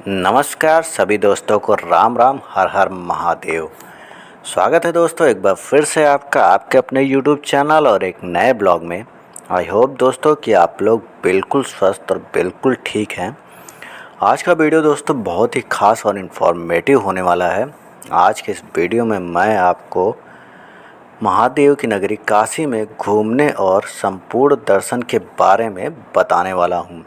नमस्कार सभी दोस्तों को राम राम हर हर महादेव। स्वागत है दोस्तों एक बार फिर से आपका आपके अपने YouTube चैनल और एक नए ब्लॉग में। आई होप दोस्तों कि आप लोग बिल्कुल स्वस्थ और बिल्कुल ठीक हैं। आज का वीडियो दोस्तों बहुत ही खास और इन्फॉर्मेटिव होने वाला है। आज के इस वीडियो में मैं आपको महादेव की नगरी काशी में घूमने और संपूर्ण दर्शन के बारे में बताने वाला हूँ।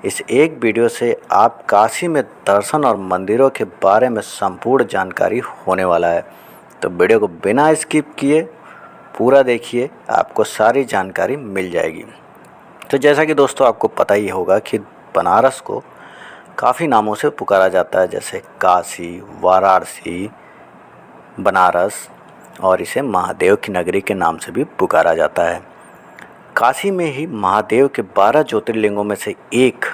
इस एक वीडियो से आप काशी में दर्शन और मंदिरों के बारे में संपूर्ण जानकारी होने वाला है, तो वीडियो को बिना स्किप किए पूरा देखिए, आपको सारी जानकारी मिल जाएगी। तो जैसा कि दोस्तों आपको पता ही होगा कि बनारस को काफ़ी नामों से पुकारा जाता है, जैसे काशी, वाराणसी, बनारस, और इसे महादेव की नगरी के नाम से भी पुकारा जाता है। काशी में ही महादेव के 12 ज्योतिर्लिंगों में से एक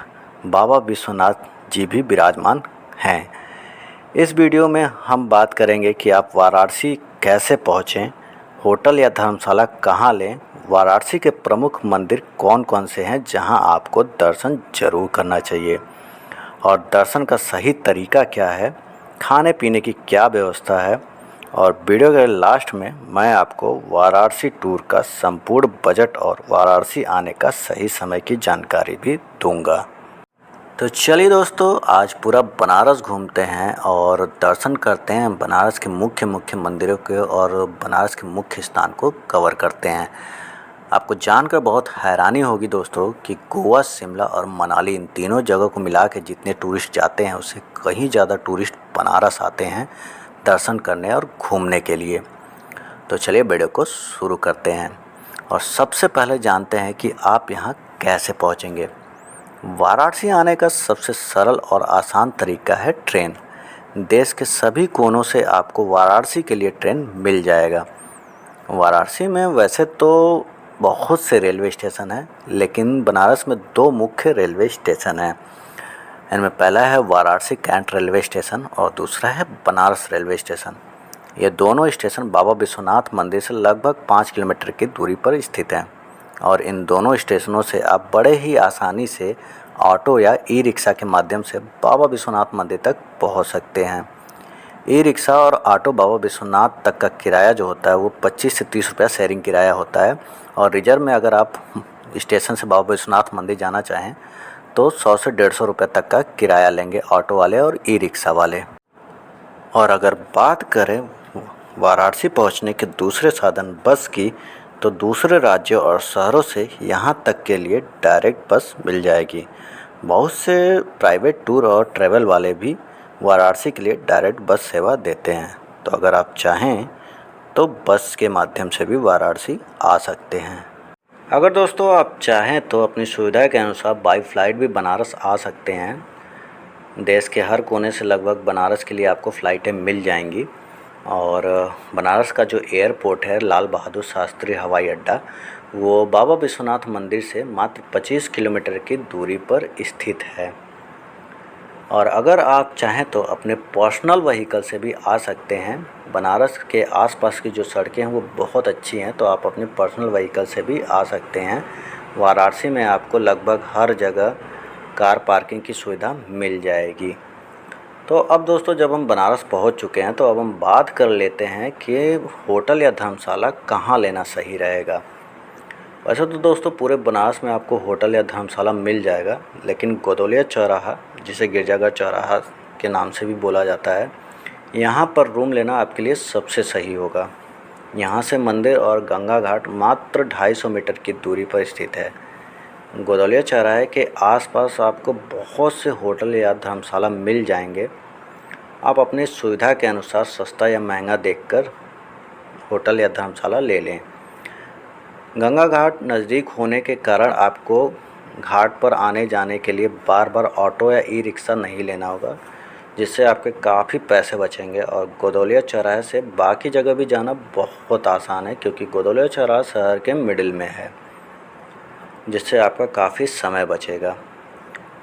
बाबा विश्वनाथ जी भी विराजमान हैं। इस वीडियो में हम बात करेंगे कि आप वाराणसी कैसे पहुँचें, होटल या धर्मशाला कहाँ लें, वाराणसी के प्रमुख मंदिर कौन कौन से हैं जहां आपको दर्शन जरूर करना चाहिए, और दर्शन का सही तरीका क्या है, खाने पीने की क्या व्यवस्था है, और वीडियो के लास्ट में मैं आपको वाराणसी टूर का संपूर्ण बजट और वाराणसी आने का सही समय की जानकारी भी दूंगा। तो चलिए दोस्तों, आज पूरा बनारस घूमते हैं और दर्शन करते हैं बनारस के मुख्य मंदिरों के, और बनारस के मुख्य स्थान को कवर करते हैं। आपको जानकर बहुत हैरानी होगी दोस्तों कि गोवा, शिमला और मनाली, इन तीनों जगह को मिला के जितने टूरिस्ट जाते हैं उससे कहीं ज़्यादा टूरिस्ट बनारस आते हैं दर्शन करने और घूमने के लिए। तो चलिए वीडियो को शुरू करते हैं और सबसे पहले जानते हैं कि आप यहाँ कैसे पहुँचेंगे। वाराणसी आने का सबसे सरल और आसान तरीका है ट्रेन। देश के सभी कोनों से आपको वाराणसी के लिए ट्रेन मिल जाएगा। वाराणसी में वैसे तो बहुत से रेलवे स्टेशन हैं, लेकिन बनारस में 2 मुख्य रेलवे स्टेशन हैं। इनमें पहला है वाराणसी कैंट रेलवे स्टेशन और दूसरा है बनारस रेलवे स्टेशन। ये दोनों स्टेशन बाबा विश्वनाथ मंदिर से लगभग 5 किलोमीटर की दूरी पर स्थित हैं, और इन दोनों स्टेशनों से आप बड़े ही आसानी से ऑटो या ई रिक्शा के माध्यम से बाबा विश्वनाथ मंदिर तक पहुंच सकते हैं। ई रिक्शा और ऑटो बाबा विश्वनाथ तक का किराया जो होता है वो 25 से 30 रुपया शेयरिंग किराया होता है, और रिजर्व में अगर आप स्टेशन से बाबा विश्वनाथ मंदिर जाना चाहें तो 100 से 150 रुपये तक का किराया लेंगे ऑटो वाले और ई रिक्शा वाले। और अगर बात करें वाराणसी पहुंचने के दूसरे साधन बस की, तो दूसरे राज्यों और शहरों से यहां तक के लिए डायरेक्ट बस मिल जाएगी। बहुत से प्राइवेट टूर और ट्रैवल वाले भी वाराणसी के लिए डायरेक्ट बस सेवा देते हैं, तो अगर आप चाहें तो बस के माध्यम से भी वाराणसी आ सकते हैं। अगर दोस्तों आप चाहें तो अपनी सुविधा के अनुसार बाई फ्लाइट भी बनारस आ सकते हैं। देश के हर कोने से लगभग बनारस के लिए आपको फ़्लाइटें मिल जाएंगी, और बनारस का जो एयरपोर्ट है लाल बहादुर शास्त्री हवाई अड्डा, वो बाबा विश्वनाथ मंदिर से मात्र 25 किलोमीटर की दूरी पर स्थित है। और अगर आप चाहें तो अपने पर्सनल व्हीकल से भी आ सकते हैं। बनारस के आसपास की जो सड़कें हैं वो बहुत अच्छी हैं, तो आप अपने पर्सनल व्हीकल से भी आ सकते हैं। वाराणसी में आपको लगभग हर जगह कार पार्किंग की सुविधा मिल जाएगी। तो अब दोस्तों जब हम बनारस पहुंच चुके हैं तो अब हम बात कर लेते हैं कि होटल या धर्मशाला कहाँ लेना सही रहेगा। वैसे तो दोस्तों पूरे बनारस में आपको होटल या धर्मशाला मिल जाएगा, लेकिन गोदौलिया चौराहा, जिसे गिरजाघर चौराहा के नाम से भी बोला जाता है, यहाँ पर रूम लेना आपके लिए सबसे सही होगा। यहाँ से मंदिर और गंगा घाट मात्र 250 मीटर की दूरी पर स्थित है। गोदौलिया चौराहे के आसपास आपको बहुत से होटल या धर्मशाला मिल जाएंगे। आप अपनी सुविधा के अनुसार सस्ता या महंगा देखकर होटल या धर्मशाला ले लें। गंगा घाट नज़दीक होने के कारण आपको घाट पर आने जाने के लिए बार बार ऑटो या ई रिक्शा नहीं लेना होगा, जिससे आपके काफ़ी पैसे बचेंगे। और गोदौलिया चौराहे से बाकी जगह भी जाना बहुत आसान है, क्योंकि गोदौलिया चौराहा शहर के मिडिल में है, जिससे आपका काफ़ी समय बचेगा।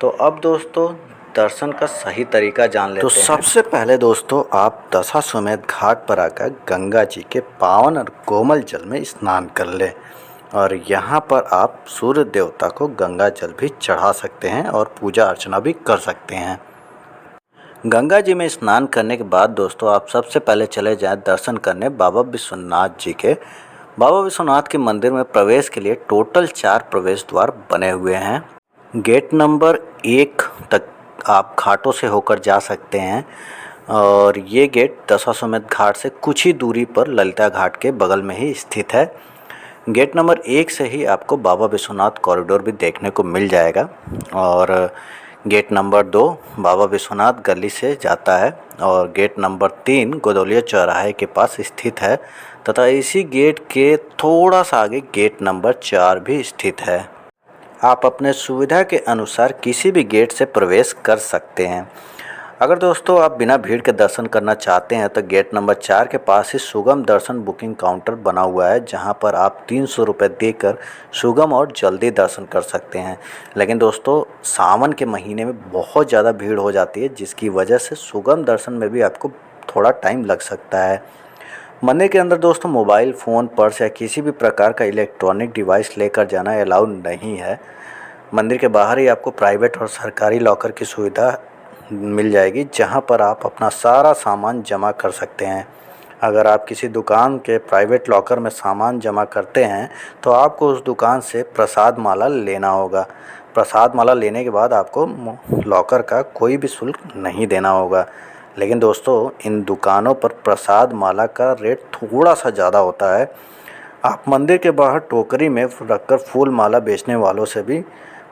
तो अब दोस्तों दर्शन का सही तरीका जान लेते हैं। तो सबसे पहले दोस्तों आप दशाश्वमेध घाट पर आकर गंगा जी के पावन और कोमल जल में स्नान कर लें, और यहाँ पर आप सूर्य देवता को गंगा जल भी चढ़ा सकते हैं और पूजा अर्चना भी कर सकते हैं। गंगा जी में स्नान करने के बाद दोस्तों आप सबसे पहले चले जाएं दर्शन करने बाबा विश्वनाथ जी के। बाबा विश्वनाथ के मंदिर में प्रवेश के लिए टोटल 4 प्रवेश द्वार बने हुए हैं। गेट नंबर 1 तक आप घाटों से होकर जा सकते हैं और ये गेट दशाश्वमेध घाट से कुछ ही दूरी पर ललिता घाट के बगल में ही स्थित है। गेट नंबर 1 से ही आपको बाबा विश्वनाथ कॉरिडोर भी देखने को मिल जाएगा और गेट नंबर 2 बाबा विश्वनाथ गली से जाता है और गेट नंबर 3 गोदौलिया चौराहे के पास स्थित है तथा इसी गेट के थोड़ा सा आगे गेट नंबर 4 भी स्थित है। आप अपने सुविधा के अनुसार किसी भी गेट से प्रवेश कर सकते हैं। अगर दोस्तों आप बिना भीड़ के दर्शन करना चाहते हैं तो गेट नंबर 4 के पास ही सुगम दर्शन बुकिंग काउंटर बना हुआ है, जहां पर आप 300 रुपये देकर सुगम और जल्दी दर्शन कर सकते हैं। लेकिन दोस्तों सावन के महीने में बहुत ज़्यादा भीड़ हो जाती है, जिसकी वजह से सुगम दर्शन में भी आपको थोड़ा टाइम लग सकता है। मंदिर के अंदर दोस्तों मोबाइल फ़ोन, पर्स या किसी भी प्रकार का इलेक्ट्रॉनिक डिवाइस लेकर जाना अलाउ नहीं है। मंदिर के बाहर ही आपको प्राइवेट और सरकारी लॉकर की सुविधा मिल जाएगी, जहां पर आप अपना सारा सामान जमा कर सकते हैं। अगर आप किसी दुकान के प्राइवेट लॉकर में सामान जमा करते हैं तो आपको उस दुकान से प्रसाद माला लेना होगा। प्रसाद माला लेने के बाद आपको लॉकर का कोई भी शुल्क नहीं देना होगा। लेकिन दोस्तों इन दुकानों पर प्रसाद माला का रेट थोड़ा सा ज़्यादा होता है। आप मंदिर के बाहर टोकरी में रखकर फूल माला बेचने वालों से भी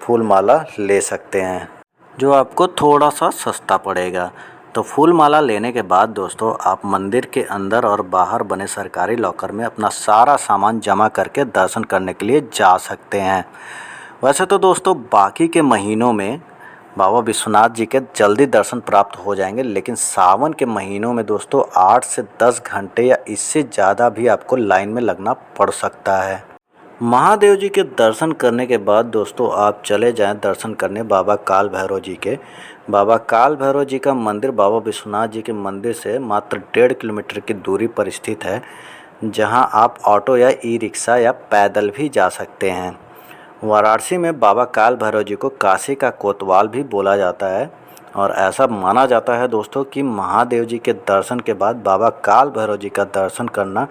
फूल माला ले सकते हैं, जो आपको थोड़ा सा सस्ता पड़ेगा। तो फूल माला लेने के बाद दोस्तों आप मंदिर के अंदर और बाहर बने सरकारी लॉकर में अपना सारा सामान जमा करके दर्शन करने के लिए जा सकते हैं। वैसे तो दोस्तों बाकी के महीनों में बाबा विश्वनाथ जी के जल्दी दर्शन प्राप्त हो जाएंगे, लेकिन सावन के महीनों में दोस्तों 8 से 10 घंटे या इससे ज़्यादा भी आपको लाइन में लगना पड़ सकता है। महादेव जी के दर्शन करने के बाद दोस्तों आप चले जाएं दर्शन करने बाबा काल भैरव जी के। बाबा काल भैरव जी का मंदिर बाबा विश्वनाथ जी के मंदिर से मात्र 1.5 किलोमीटर की दूरी पर स्थित है, जहां आप ऑटो या ई रिक्शा या पैदल भी जा सकते हैं। वाराणसी में बाबा काल भैरव जी को काशी का कोतवाल भी बोला जाता है और ऐसा माना जाता है दोस्तों कि महादेव जी के दर्शन के बाद बाबा काल भैरव जी का दर्शन करना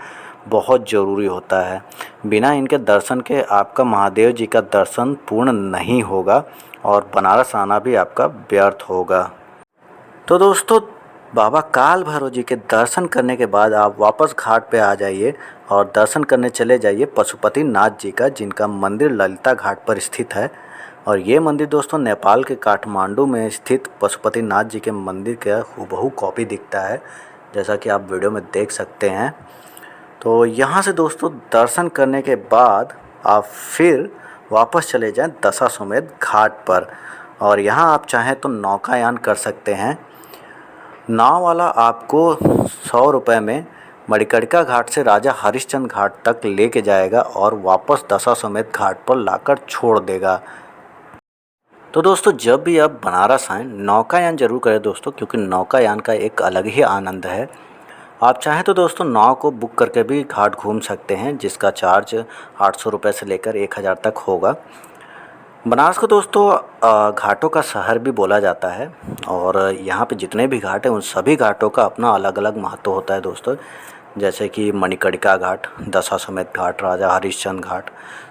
बहुत ज़रूरी होता है। बिना इनके दर्शन के आपका महादेव जी का दर्शन पूर्ण नहीं होगा और बनारस आना भी आपका व्यर्थ होगा। तो दोस्तों बाबा काल भैरव जी के दर्शन करने के बाद आप वापस घाट पे आ जाइए और दर्शन करने चले जाइए पशुपति नाथ जी का, जिनका मंदिर ललिता घाट पर स्थित है। और ये मंदिर दोस्तों नेपाल के काठमांडू में स्थित पशुपति नाथ जी के मंदिर का हूबहू कॉपी दिखता है, जैसा कि आप वीडियो में देख सकते हैं। तो यहाँ से दोस्तों दर्शन करने के बाद आप फिर वापस चले जाएं दशाश्वमेध घाट पर और यहाँ आप चाहें तो नौकायान कर सकते हैं। नाव वाला आपको 100 रुपये में मणिकर्णिका घाट से राजा हरिश्चंद्र घाट तक लेके जाएगा और वापस दशाश्वमेध घाट पर लाकर छोड़ देगा। तो दोस्तों जब भी आप बनारस आएँ नौकायान ज़रूर करें दोस्तों, क्योंकि नौकायान का एक अलग ही आनंद है। आप चाहें तो दोस्तों नाव को बुक करके भी घाट घूम सकते हैं, जिसका चार्ज 800 रुपये से लेकर 1000 तक होगा। बनारस को दोस्तों घाटों का शहर भी बोला जाता है और यहाँ पे जितने भी घाट हैं उन सभी घाटों का अपना अलग अलग महत्व होता है दोस्तों। जैसे कि मणिकर्णिका घाट, दशाश्वमेध घाट, राजा हरिश्चंद्र घाट।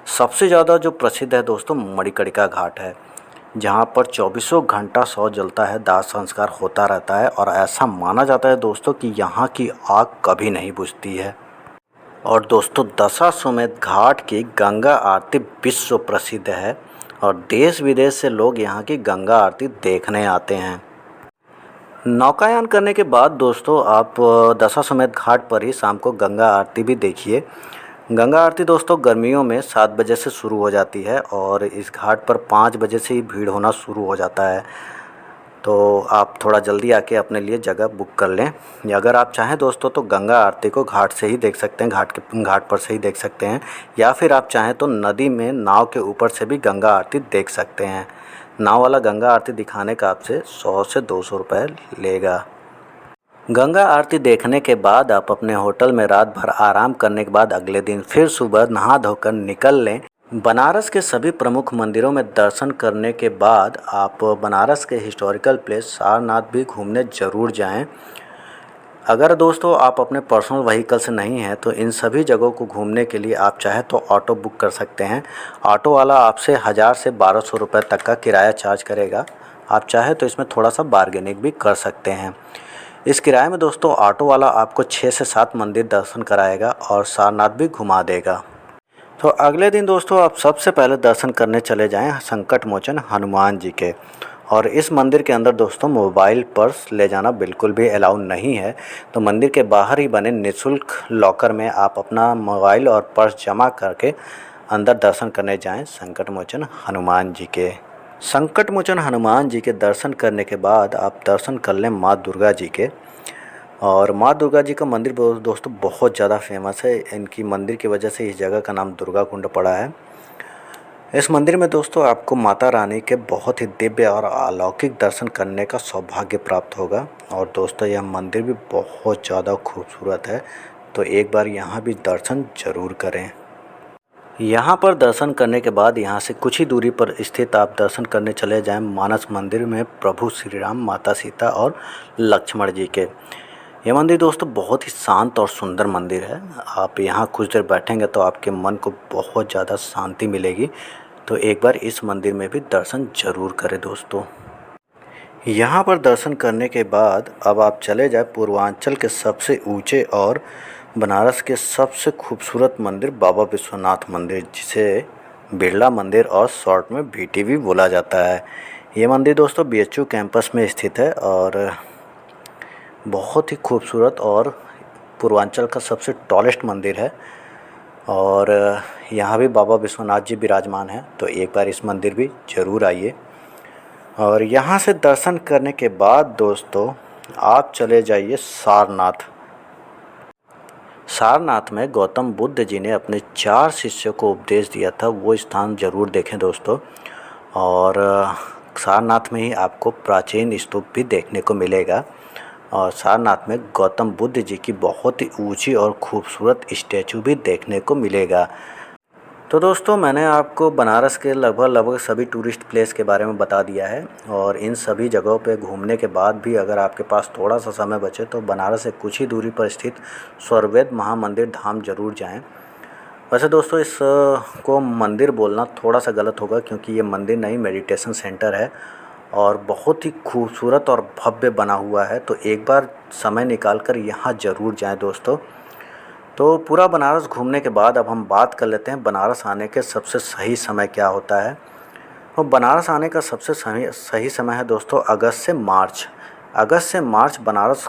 सबसे ज़्यादा जो प्रसिद्ध है दोस्तों मणिकर्णिका घाट है, जहाँ पर 24 घंटा शव जलता है, दाह संस्कार होता रहता है और ऐसा माना जाता है दोस्तों कि यहाँ की आग कभी नहीं बुझती है। और दोस्तों दशाश्वमेध घाट की गंगा आरती विश्व प्रसिद्ध है और देश विदेश से लोग यहाँ की गंगा आरती देखने आते हैं। नौकायान करने के बाद दोस्तों आप दशाश्वमेध घाट पर ही शाम को गंगा आरती भी देखिए। गंगा आरती दोस्तों गर्मियों में 7 बजे से शुरू हो जाती है और इस घाट पर 5 बजे से ही भीड़ होना शुरू हो जाता है। तो आप थोड़ा जल्दी आके अपने लिए जगह बुक कर लें। या अगर आप चाहें दोस्तों तो गंगा आरती को घाट से ही देख सकते हैं, घाट पर से ही देख सकते हैं, या फिर आप चाहें तो नदी में नाव के ऊपर से भी गंगा आरती देख सकते हैं। नाव वाला गंगा आरती दिखाने का आपसे 100 से 200 रुपये लेगा। गंगा आरती देखने के बाद आप अपने होटल में रात भर आराम करने के बाद अगले दिन फिर सुबह नहा धोकर निकल लें बनारस के सभी प्रमुख मंदिरों में दर्शन करने के बाद आप बनारस के हिस्टोरिकल प्लेस सारनाथ भी घूमने ज़रूर जाएं। अगर दोस्तों आप अपने पर्सनल व्हीकल से नहीं हैं तो इन सभी जगहों को घूमने के लिए आप चाहे तो ऑटो बुक कर सकते हैं। ऑटो वाला आपसे 1000 से 1200 रुपये तक का किराया चार्ज करेगा। आप चाहे तो इसमें थोड़ा सा बार्गेनिंग भी कर सकते हैं। इस किराए में दोस्तों ऑटो वाला आपको 6 से 7 मंदिर दर्शन कराएगा और सारनाथ भी घुमा देगा। तो अगले दिन दोस्तों आप सबसे पहले दर्शन करने चले जाएं संकट मोचन हनुमान जी के। और इस मंदिर के अंदर दोस्तों मोबाइल पर्स ले जाना बिल्कुल भी अलाउ नहीं है। तो मंदिर के बाहर ही बने निःशुल्क लॉकर में आप अपना मोबाइल और पर्स जमा करके अंदर दर्शन करने जाएं संकट मोचन हनुमान जी के। संकट मोचन हनुमान जी के दर्शन करने के बाद आप दर्शन कर लें माँ दुर्गा जी के। और माँ दुर्गा जी का मंदिर दोस्तों बहुत ज़्यादा फेमस है। इनकी मंदिर की वजह से इस जगह का नाम दुर्गा कुंड पड़ा है। इस मंदिर में दोस्तों आपको माता रानी के बहुत ही दिव्य और अलौकिक दर्शन करने का सौभाग्य प्राप्त होगा। और दोस्तों यह मंदिर भी बहुत ज़्यादा खूबसूरत है, तो एक बार यहाँ भी दर्शन ज़रूर करें। यहाँ पर दर्शन करने के बाद यहाँ से कुछ ही दूरी पर स्थित आप दर्शन करने चले जाएं मानस मंदिर में प्रभु श्री राम, माता सीता और लक्ष्मण जी के। यह मंदिर दोस्तों बहुत ही शांत और सुंदर मंदिर है। आप यहाँ कुछ देर बैठेंगे तो आपके मन को बहुत ज़्यादा शांति मिलेगी। तो एक बार इस मंदिर में भी दर्शन ज़रूर करें दोस्तों। यहाँ पर दर्शन करने के बाद अब आप चले जाए पूर्वांचल के सबसे ऊंचे और बनारस के सबसे खूबसूरत मंदिर बाबा विश्वनाथ मंदिर, जिसे बिरला मंदिर और शॉर्ट में बीटी भी बोला जाता है। ये मंदिर दोस्तों बीएचयू कैंपस में स्थित है और बहुत ही खूबसूरत और पूर्वांचल का सबसे टॉलेस्ट मंदिर है। और यहाँ भी बाबा विश्वनाथ जी विराजमान हैं। तो एक बार इस मंदिर भी ज़रूर आइए। और यहाँ से दर्शन करने के बाद दोस्तों आप चले जाइए सारनाथ। सारनाथ में गौतम बुद्ध जी ने अपने 4 शिष्यों को उपदेश दिया था, वो स्थान ज़रूर देखें दोस्तों। और सारनाथ में ही आपको प्राचीन स्तूप भी देखने को मिलेगा। और सारनाथ में गौतम बुद्ध जी की बहुत ही ऊंची और खूबसूरत स्टैचू भी देखने को मिलेगा। तो दोस्तों मैंने आपको बनारस के लगभग सभी टूरिस्ट प्लेस के बारे में बता दिया है। और इन सभी जगहों पे घूमने के बाद भी अगर आपके पास थोड़ा सा समय बचे तो बनारस से कुछ ही दूरी पर स्थित स्वर्वेद महामंदिर धाम ज़रूर जाएं। वैसे दोस्तों इस को मंदिर बोलना थोड़ा सा गलत होगा, क्योंकि ये मंदिर नहीं मेडिटेशन सेंटर है और बहुत ही खूबसूरत और भव्य बना हुआ है। तो एक बार समय निकाल कर यहाँ ज़रूर जाएं दोस्तों। तो पूरा बनारस घूमने के बाद अब हम बात कर लेते हैं बनारस आने के सबसे सही समय क्या होता है। तो बनारस आने का सबसे सही समय है दोस्तों अगस्त से मार्च। अगस्त से मार्च बनारस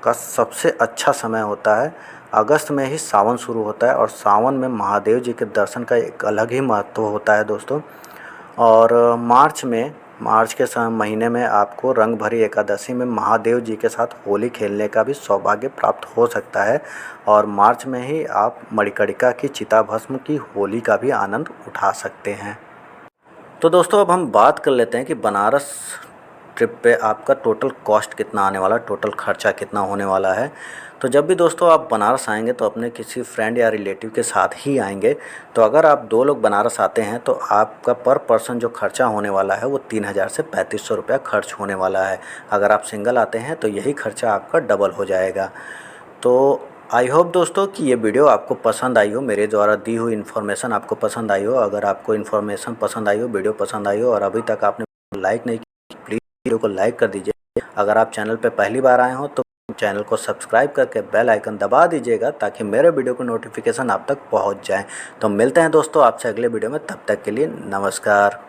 का सबसे अच्छा समय होता है। अगस्त में ही सावन शुरू होता है और सावन में महादेव जी के दर्शन का एक अलग ही महत्व होता है दोस्तों। और मार्च के महीने में आपको रंग भरी एकादशी में महादेव जी के साथ होली खेलने का भी सौभाग्य प्राप्त हो सकता है। और मार्च में ही आप मणिकर्णिका की चिताभस्म की होली का भी आनंद उठा सकते हैं। तो दोस्तों अब हम बात कर लेते हैं कि बनारस ट्रिप पे आपका टोटल कॉस्ट कितना आने वाला, टोटल खर्चा कितना होने वाला है। तो जब भी दोस्तों आप बनारस आएंगे तो अपने किसी फ्रेंड या रिलेटिव के साथ ही आएंगे। तो अगर आप 2 लोग बनारस आते हैं तो आपका पर पर्सन जो खर्चा होने वाला है वो 3000 से 3500 रुपया खर्च होने वाला है। अगर आप सिंगल आते हैं तो यही खर्चा आपका डबल हो जाएगा। तो आई होप दोस्तों कि ये वीडियो आपको पसंद आई हो, मेरे द्वारा दी हुई इन्फॉर्मेशन आपको पसंद आई हो। अगर आपको इन्फॉर्मेशन पसंद आई हो, वीडियो पसंद आई हो और अभी तक आपने लाइक नहीं की, प्लीज़ वीडियो को लाइक कर दीजिए। अगर आप चैनल पर पहली बार आए हो तो चैनल को सब्सक्राइब करके बेल आइकन दबा दीजिएगा, ताकि मेरे वीडियो को नोटिफिकेशन आप तक पहुंच जाए। तो मिलते हैं दोस्तों आपसे अगले वीडियो में, तब तक के लिए नमस्कार।